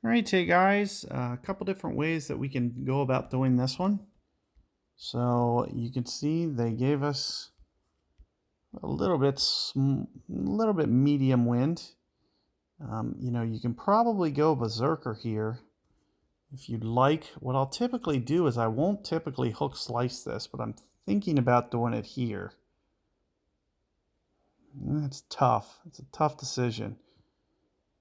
All right, hey guys, a couple different ways that we can go about doing this one. So you can see they gave us a little bit medium wind. You can probably go berserker here if you'd like. What I'll typically do is I won't typically hook slice this, but I'm thinking about doing it here. It's tough. It's a tough decision.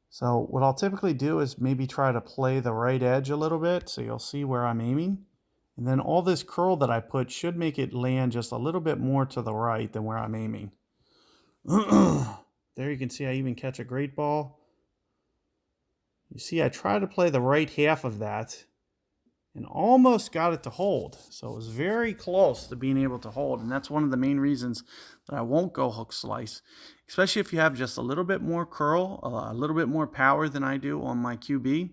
So what I'll typically do is maybe try to play the right edge a little bit so you'll see where I'm aiming. And then all this curl that I put should make it land just a little bit more to the right than where I'm aiming. There you can see I even catch a great ball. You see I try to play the right half of that and almost got it to hold. So it was very close to being able to hold. And that's one of the main reasons that I won't go hook slice, especially if you have just a little bit more curl, a little bit more power than I do on my QB.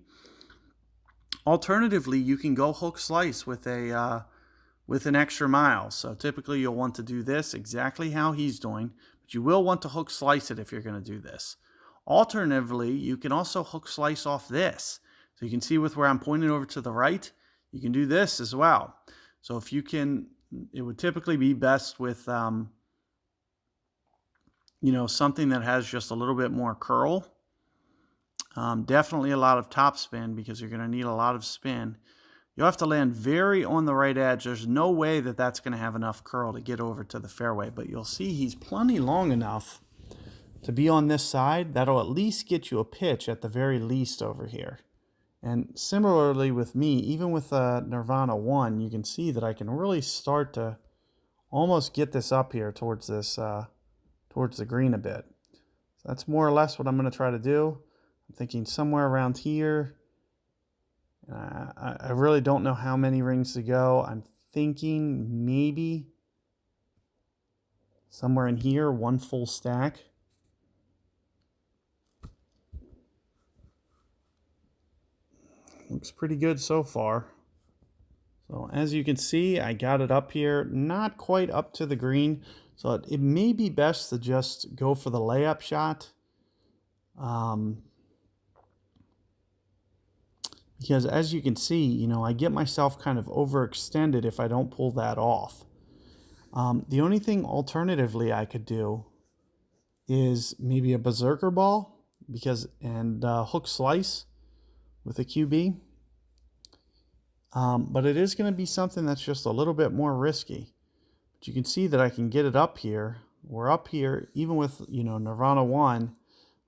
Alternatively, you can go hook slice with an extra mile. So typically you'll want to do this exactly how he's doing, but you will want to hook slice it if you're going to do this. Alternatively, you can also hook slice off this. So you can see with where I'm pointing over to the right, you can do this as well. So if you can, it would typically be best with, something that has just a little bit more curl. Definitely a lot of top spin because you're going to need a lot of spin. You'll have to land very on the right edge. There's no way that that's going to have enough curl to get over to the fairway, but you'll see he's plenty long enough to be on this side. That'll at least get you a pitch at the very least over here. And similarly with me, even with Nirvana 1, you can see that I can really start to almost get this up here towards towards the green a bit. So that's more or less what I'm going to try to do. I'm thinking somewhere around here. I really don't know how many rings to go. I'm thinking maybe somewhere in here, one full stack. Looks pretty good so far. So as you can see, I got it up here, not quite up to the green. So it may be best to just go for the layup shot. Because as you can see, I get myself kind of overextended if I don't pull that off. The only thing alternatively I could do is maybe a berserker ball and hook slice with a QB. But it is going to be something that's just a little bit more risky. But you can see that I can get it up here. We're up here, even with, Nirvana 1,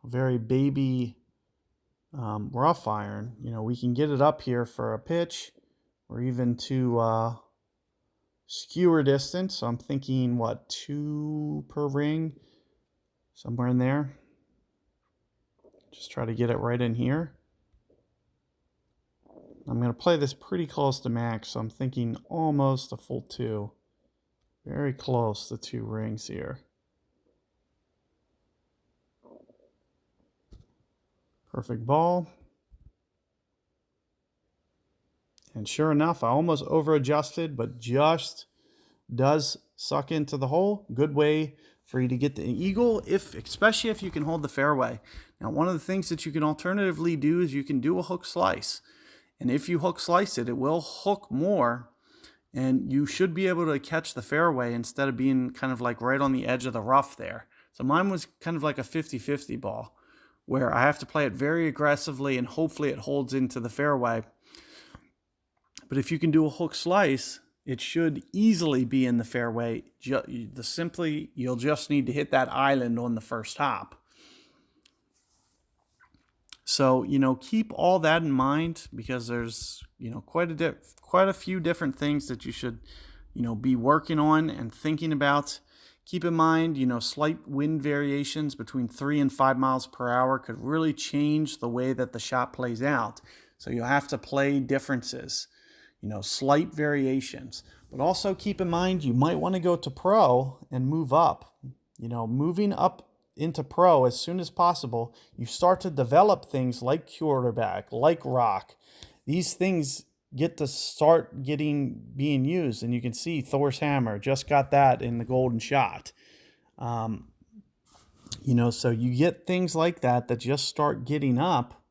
a very baby rough iron. We can get it up here for a pitch or even to skewer distance. So I'm thinking, 2 per ring? Somewhere in there. Just try to get it right in here. I'm going to play this pretty close to max, so I'm thinking almost a full 2. Very close to 2 rings here. Perfect ball. And sure enough, I almost over-adjusted, but just does suck into the hole. Good way for you to get the eagle, especially if you can hold the fairway. Now, one of the things that you can alternatively do is you can do a hook slice. And if you hook slice it, it will hook more, and you should be able to catch the fairway instead of being kind of like right on the edge of the rough there. So mine was kind of like a 50-50 ball, where I have to play it very aggressively and hopefully it holds into the fairway. But if you can do a hook slice, it should easily be in the fairway. You'll just need to hit that island on the first hop. So, keep all that in mind because there's, quite a few different things that you should, be working on and thinking about. Keep in mind, slight wind variations between 3 and 5 miles per hour could really change the way that the shot plays out. So you'll have to play differences, slight variations. But also keep in mind, you might want to go to pro and move up. Moving up into pro as soon as possible, you start to develop things like quarterback, like rock. These things get to start being used, and you can see Thor's hammer just got that in the golden shot. So you get things like that just start getting up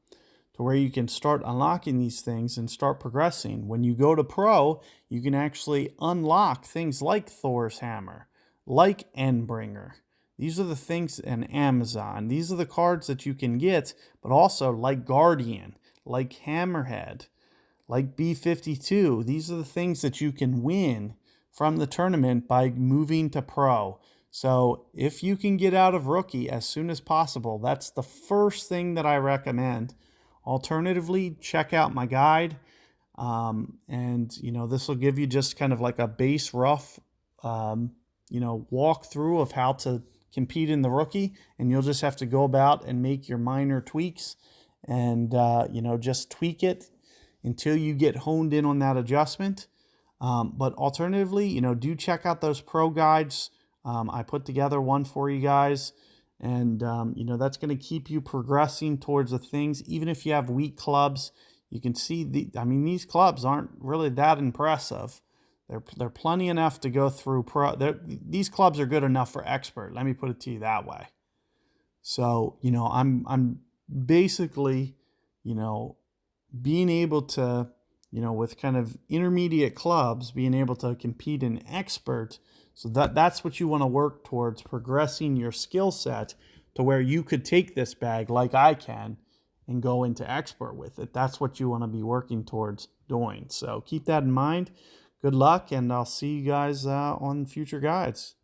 to where you can start unlocking these things and start progressing. When you go to Pro, you can actually unlock things like Thor's Hammer, like Endbringer. These are the things, and Amazon. These are the cards that you can get, but also like Guardian, like Hammerhead, like B-52. These are the things that you can win from the tournament by moving to Pro. So if you can get out of Rookie as soon as possible, that's the first thing that I recommend. Alternatively, check out my guide. And, this will give you just kind of like a base rough, walkthrough of how to compete in the Rookie. And you'll just have to go about and make your minor tweaks and, just tweak it until you get honed in on that adjustment. But alternatively, do check out those pro guides. I put together one for you guys. And, that's going to keep you progressing towards the things. Even if you have weak clubs, you can see these clubs aren't really that impressive. They're plenty enough to go through pro. These clubs are good enough for expert. Let me put it to you that way. So, I'm basically, being able to, with kind of intermediate clubs, being able to compete in expert. So that's what you want to work towards, progressing your skill set to where you could take this bag like I can and go into expert with it. That's what you want to be working towards doing. So keep that in mind. Good luck, and I'll see you guys on future guides.